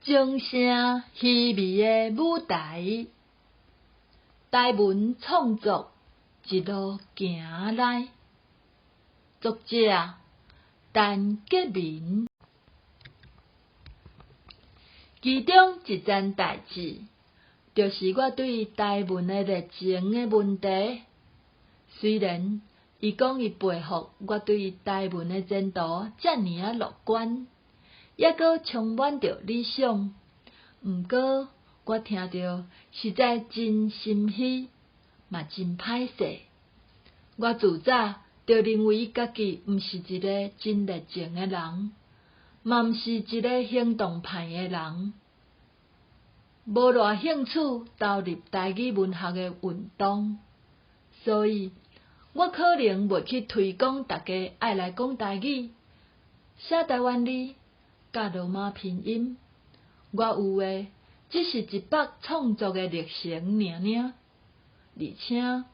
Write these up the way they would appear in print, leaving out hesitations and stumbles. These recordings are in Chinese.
掌声稀微的舞台，台文创作一路行来。作者陈洁民。其中一件代志，就是我对台文的热情的问题。虽然伊讲伊佩服我对台文的前途遮尔乐观，也阁充满着理想，毋过我听着实在真心虚，嘛真歹势。我自早就认为家己毋是一个真热情的人，嘛毋是一个行动派的人，无偌兴趣投入台语文学的运动，所以我可能袂去推广大家爱来讲台语、写台湾字、教罗马拼音。我有的只是一百创作的热情尔尔，而且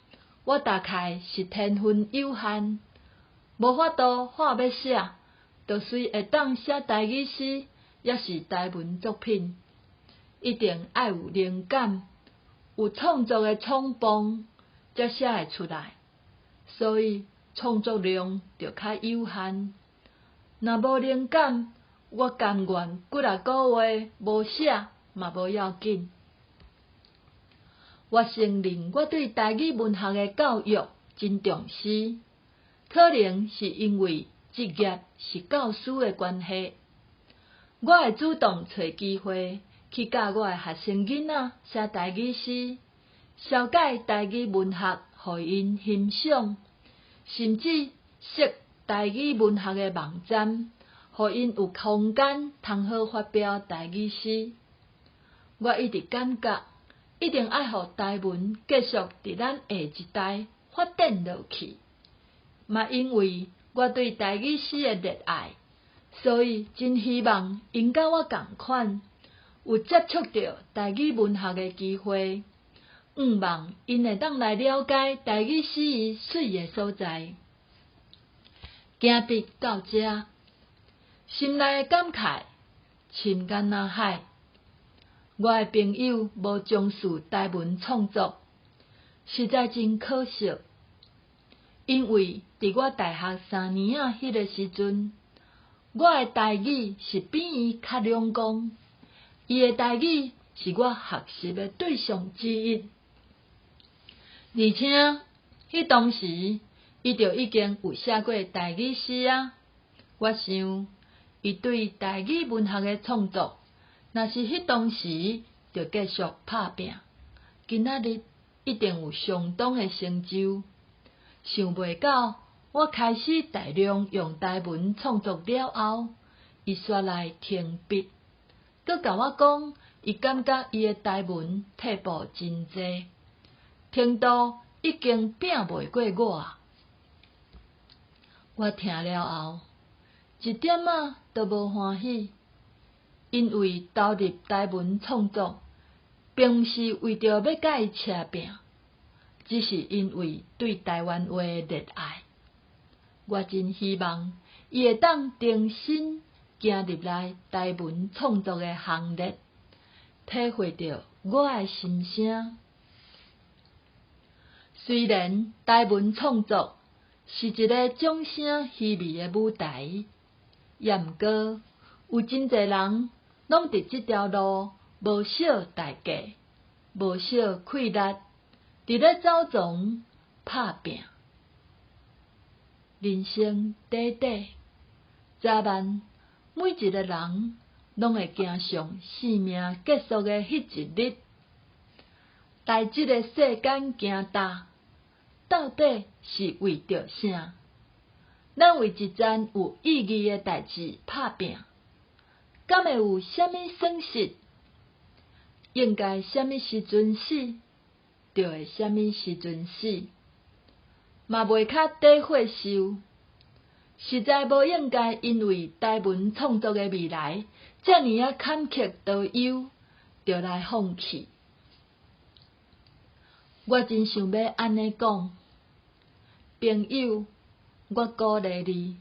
我大概是天分有限，无法度话要写，就随会当写台语诗，也是台文作品，一定爱有灵感，有创作的冲动，才写会出来。所以创作量就较有限。若无灵感，我甘愿几啊个月无写嘛无要紧。我承认我对台语文学的教育真重视，可能是因为职业是教师的关系，我会主动找机会去教我的学生囡仔写台语诗，消解台语文学，互因欣赏，甚至设台语文学的网站，互因有空间通好发表台语诗。我一直感觉，一定爱互台文继续伫咱下一代发展落去。嘛因为我对台语诗的热爱，所以真希望因甲我同款，有接触到台语文学的机会。望因会当来了解台语诗意水的所在。今日到这，心内的感慨深干那海。我的朋友无从事台文创作，实在真可惜。因为伫我大学3年迄个时阵，我的台语是比伊较两光，伊的台语是我学习的对象之一。而且迄当时，伊就已经有写过台语诗啊。我想，伊对台语文学的创作，若是迄当时就继续拍拼，今仔日一定有相当的成就。想袂到，我开始大量用台文创作了后，伊煞来停笔，佮甲我讲，伊感觉伊的台文退步真济。程度已经拼袂过我。我听了后，一点仔都无欢喜，因为投入台文创作，并毋是为着要甲伊车拼，只是因为对台湾话的热爱。我真希望伊会当重新行入来台文创作的行列，体会到我的心声。虽然台文创作是一个掌声稀微的舞台，也毋过有真侪人拢伫即条路无少代价，无少气力，伫咧走丛拍拼。人生短短，早晚每一个人拢会行上生命结束的迄一日。在即个世间行踏，到底是为着啥？咱为一件有意义的代志拍拼，敢会有啥物损失？应该啥物时阵死，就会啥物时阵死，嘛袂较短火寿。实在无应该因为台文创作的未来遮尔啊坎坷多忧，就来放弃。我真想要安尼讲，朋友，我鼓励你，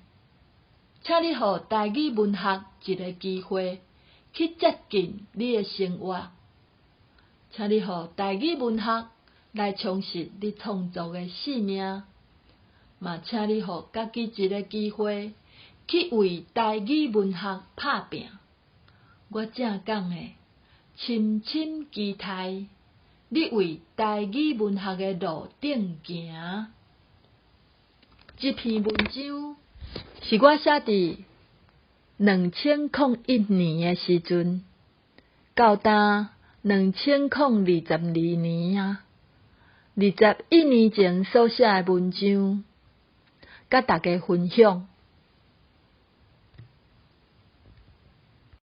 请你互台语文学一个机会，去接近你的生活。请你互台语文学来充实你创作的生命，嘛请你互家己一个机会去为台语文学拍拼。我正讲的，深深期待你为台语文学的路顶行。这篇文章是我写伫2001年的时阵，到今2022年啊，21年前所写的文章，甲大家分享。